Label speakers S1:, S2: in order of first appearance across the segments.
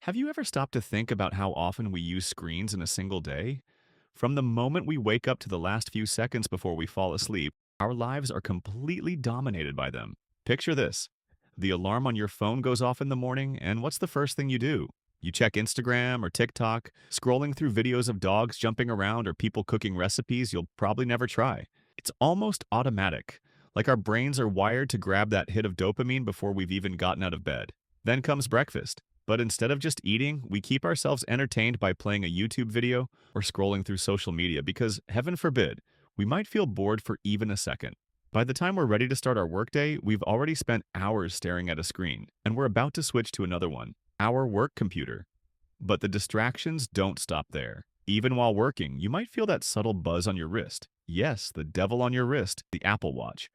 S1: Have you ever stopped to think about how often we use screens in a single day? From the moment we wake up to the last few seconds before we fall asleep, our lives are completely dominated by them. Picture this. The alarm on your phone goes off in the morning, and what's the first thing you do? You check Instagram or TikTok, scrolling through videos of dogs jumping around or people cooking recipes you'll probably never try. It's almost automatic, like our brains are wired to grab that hit of dopamine before we've even gotten out of bed. Then comes breakfast. But instead of just eating, we keep ourselves entertained by playing a YouTube video or scrolling through social media because, heaven forbid, we might feel bored for even a second. By the time we're ready to start our workday, we've already spent hours staring at a screen, and we're about to switch to another one, our work computer. But the distractions don't stop there. Even while working, you might feel that subtle buzz on your wrist. Yes, the devil on your wrist, the Apple Watch,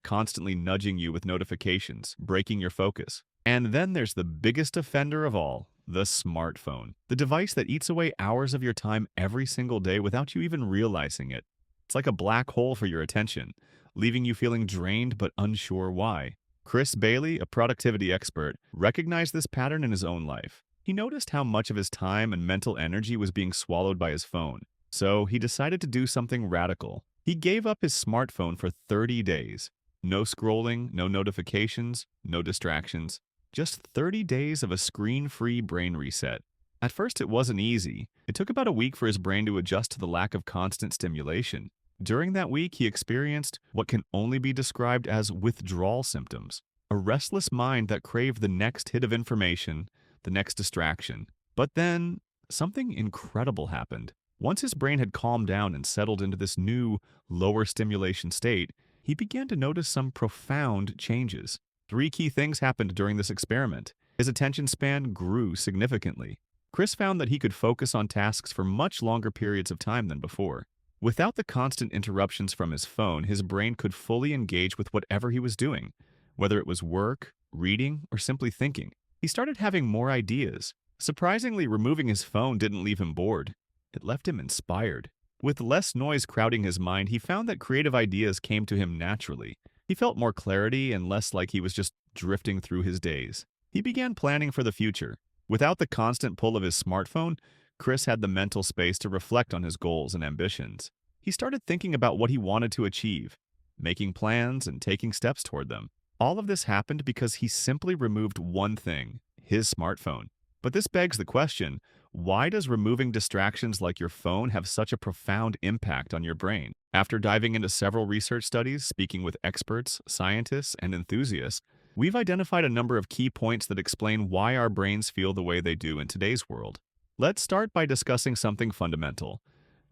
S1: constantly nudging you with notifications, breaking your focus. And then there's the biggest offender of all, the smartphone, the device that eats away hours of your time every single day without you even realizing it. It's like a black hole for your attention, leaving you feeling drained but unsure why. Chris Bailey, a productivity expert, recognized this pattern in his own life. He noticed how much of his time and mental energy was being swallowed by his phone, so he decided to do something radical. He gave up his smartphone for 30 days. No scrolling, no notifications, no distractions. Just 30 days of a screen-free brain reset. At first, it wasn't easy. It took about a week for his brain to adjust to the lack of constant stimulation. During that week, he experienced what can only be described as withdrawal symptoms, a restless mind that craved the next hit of information, the next distraction. But then, something incredible happened. Once his brain had calmed down and settled into this new, lower stimulation state, he began to notice some profound changes. Three key things happened during this experiment. His attention span grew significantly. Chris found that he could focus on tasks for much longer periods of time than before. Without the constant interruptions from his phone, his brain could fully engage with whatever he was doing, whether it was work, reading, or simply thinking. He started having more ideas. Surprisingly, removing his phone didn't leave him bored. It left him inspired. With less noise crowding his mind, he found that creative ideas came to him naturally. He felt more clarity and less like he was just drifting through his days. He began planning for the future. Without the constant pull of his smartphone, Chris had the mental space to reflect on his goals and ambitions. He started thinking about what he wanted to achieve, making plans and taking steps toward them. All of this happened because he simply removed one thing, his smartphone. But this begs the question, why does removing distractions like your phone have such a profound impact on your brain? After diving into several research studies, speaking with experts, scientists, and enthusiasts, we've identified a number of key points that explain why our brains feel the way they do in today's world. Let's start by discussing something fundamental: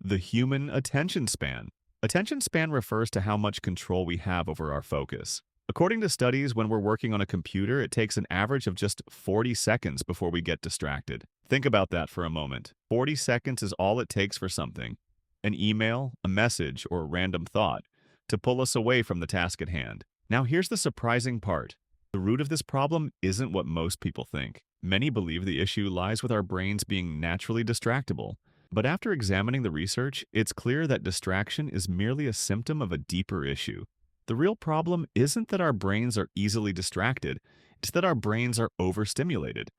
S1: the human attention span. Attention span refers to how much control we have over our focus. According to studies, when we're working on a computer, it takes an average of just 40 seconds before we get distracted. Think about that for a moment. 40 seconds is all it takes for something, an email, a message, or a random thought, to pull us away from the task at hand. Now, here's the surprising part. The root of this problem isn't what most people think. Many believe the issue lies with our brains being naturally distractible. But after examining the research, it's clear that distraction is merely a symptom of a deeper issue. The real problem isn't that our brains are easily distracted, it's that our brains are overstimulated.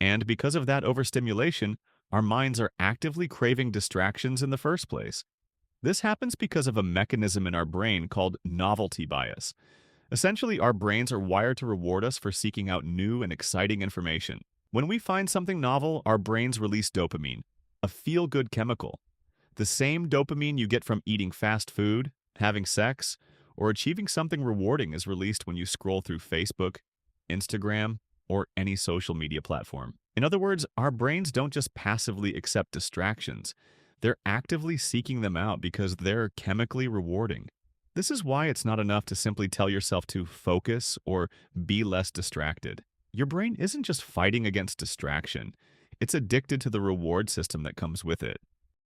S1: And because of that overstimulation, our minds are actively craving distractions in the first place. This happens because of a mechanism in our brain called novelty bias. Essentially, our brains are wired to reward us for seeking out new and exciting information. When we find something novel, our brains release dopamine, a feel-good chemical. The same dopamine you get from eating fast food, having sex, or achieving something rewarding is released when you scroll through Facebook, Instagram, or any social media platform. In other words, our brains don't just passively accept distractions. They're actively seeking them out because they're chemically rewarding. This is why it's not enough to simply tell yourself to focus or be less distracted. Your brain isn't just fighting against distraction. It's addicted to the reward system that comes with it.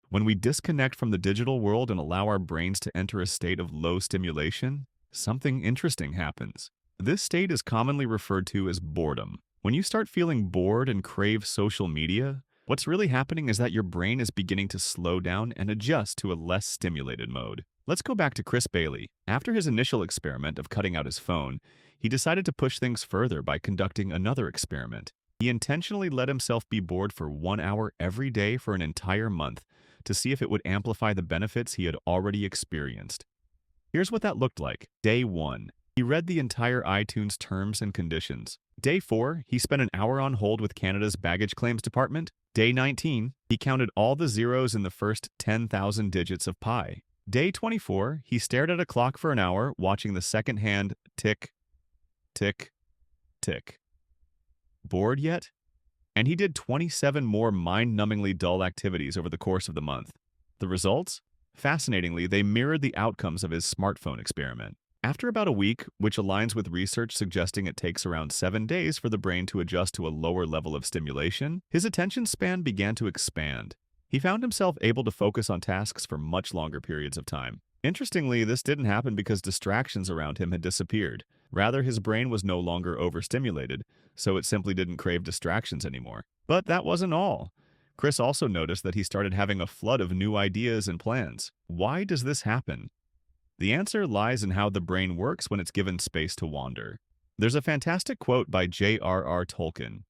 S1: When we disconnect from the digital world and allow our brains to enter a state of low stimulation, something interesting happens. This state is commonly referred to as boredom. When you start feeling bored and crave social media, what's really happening is that your brain is beginning to slow down and adjust to a less stimulated mode. Let's go back to Chris Bailey. After his initial experiment of cutting out his phone, he decided to push things further by conducting another experiment. He intentionally let himself be bored for 1 hour every day for an entire month to see if it would amplify the benefits he had already experienced. Here's what that looked like. Day 1. He read the entire iTunes terms and conditions. Day 4, he spent an hour on hold with Canada's baggage claims department. Day 19, he counted all the zeros in the first 10,000 digits of pi. Day 24, he stared at a clock for an hour, watching the second hand tick, tick, tick. Bored yet? And he did 27 more mind-numbingly dull activities over the course of the month. The results? Fascinatingly, they mirrored the outcomes of his smartphone experiment. After about a week, which aligns with research suggesting it takes around 7 days for the brain to adjust to a lower level of stimulation, his attention span began to expand. He found himself able to focus on tasks for much longer periods of time. Interestingly, this didn't happen because distractions around him had disappeared. Rather, his brain was no longer overstimulated, so it simply didn't crave distractions anymore. But that wasn't all. Chris also noticed that he started having a flood of new ideas and plans. Why does this happen? The answer lies in how the brain works when it's given space to wander. There's a fantastic quote by J.R.R. Tolkien.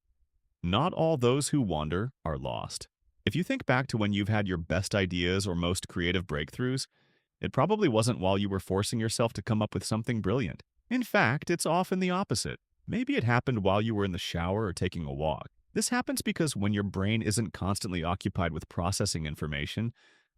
S1: "Not all those who wander are lost." If you think back to when you've had your best ideas or most creative breakthroughs, it probably wasn't while you were forcing yourself to come up with something brilliant. In fact, it's often the opposite. Maybe it happened while you were in the shower or taking a walk. This happens because when your brain isn't constantly occupied with processing information,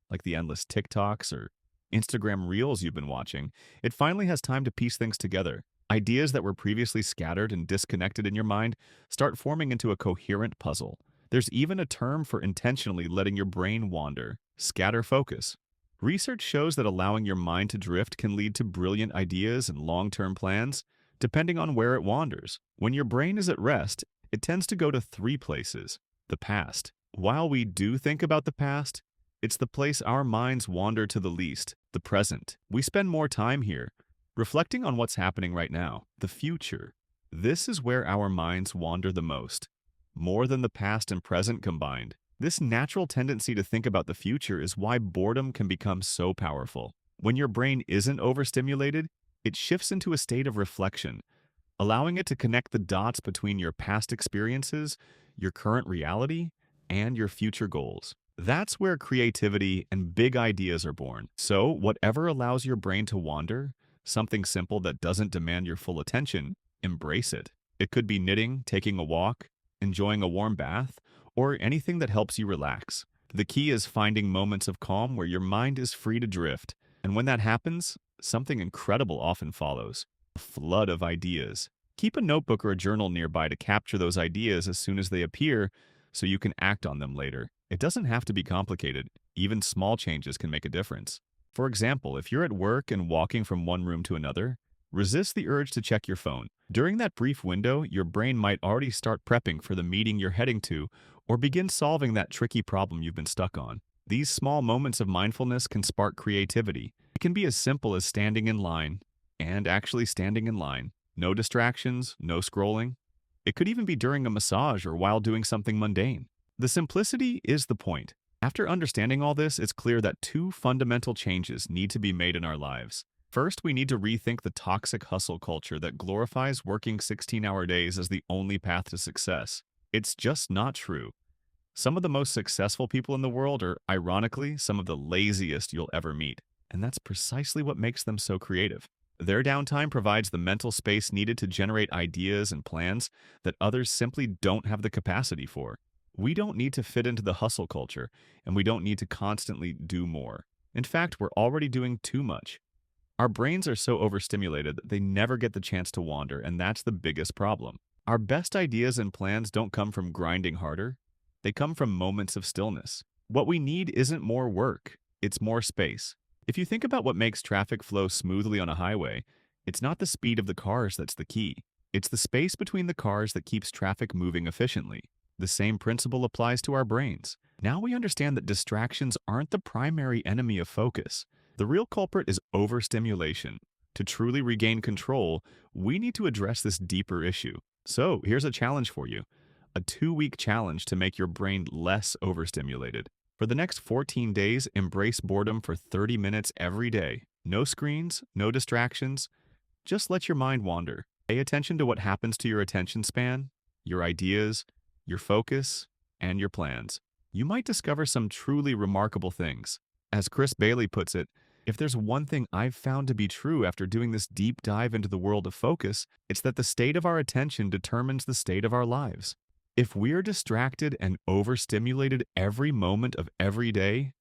S1: like the endless TikToks or Instagram reels you've been watching, it finally has time to piece things together. Ideas that were previously scattered and disconnected in your mind start forming into a coherent puzzle. There's even a term for intentionally letting your brain wander: scatter focus. Research shows that allowing your mind to drift can lead to brilliant ideas and long-term plans, depending on where it wanders. When your brain is at rest, it tends to go to 3 places. The past. While we do think about the past, it's the place our minds wander to the least. The present. We spend more time here, reflecting on what's happening right now. The future. This is where our minds wander the most, more than the past and present combined. This natural tendency to think about the future is why boredom can become so powerful. When your brain isn't overstimulated, it shifts into a state of reflection, allowing it to connect the dots between your past experiences, your current reality, and your future goals. That's where creativity and big ideas are born. So, whatever allows your brain to wander, something simple that doesn't demand your full attention, embrace it. It could be knitting, taking a walk, enjoying a warm bath, or anything that helps you relax. The key is finding moments of calm where your mind is free to drift. And when that happens, something incredible often follows: a flood of ideas. Keep a notebook or a journal nearby to capture those ideas as soon as they appear so you can act on them later. It doesn't have to be complicated. Even small changes can make a difference. For example, if you're at work and walking from one room to another, resist the urge to check your phone. During that brief window, your brain might already start prepping for the meeting you're heading to or begin solving that tricky problem you've been stuck on. These small moments of mindfulness can spark creativity. It can be as simple as standing in line, and actually standing in line. No distractions, no scrolling. It could even be during a massage or while doing something mundane. The simplicity is the point. After understanding all this, it's clear that 2 fundamental changes need to be made in our lives. First, we need to rethink the toxic hustle culture that glorifies working 16-hour days as the only path to success. It's just not true. Some of the most successful people in the world are, ironically, some of the laziest you'll ever meet. And that's precisely what makes them so creative. Their downtime provides the mental space needed to generate ideas and plans that others simply don't have the capacity for. We don't need to fit into the hustle culture, and we don't need to constantly do more. In fact, we're already doing too much. Our brains are so overstimulated that they never get the chance to wander, and that's the biggest problem. Our best ideas and plans don't come from grinding harder. They come from moments of stillness. What we need isn't more work, it's more space. If you think about what makes traffic flow smoothly on a highway, it's not the speed of the cars that's the key. It's the space between the cars that keeps traffic moving efficiently. The same principle applies to our brains. Now we understand that distractions aren't the primary enemy of focus. The real culprit is overstimulation. To truly regain control, we need to address this deeper issue. So, here's a challenge for you. A 2-week challenge to make your brain less overstimulated. For the next 14 days, embrace boredom for 30 minutes every day. No screens, no distractions. Just let your mind wander. Pay attention to what happens to your attention span, your ideas, your focus, and your plans. You might discover some truly remarkable things. As Chris Bailey puts it, if there's one thing I've found to be true after doing this deep dive into the world of focus, it's that the state of our attention determines the state of our lives. If we're distracted and overstimulated every moment of every day,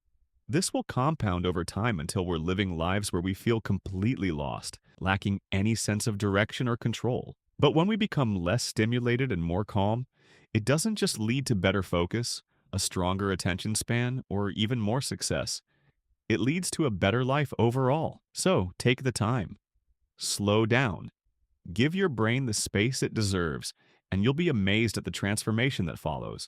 S1: this will compound over time until we're living lives where we feel completely lost, lacking any sense of direction or control. But when we become less stimulated and more calm, it doesn't just lead to better focus, a stronger attention span, or even more success. It leads to a better life overall. So take the time. Slow down. Give your brain the space it deserves, and you'll be amazed at the transformation that follows.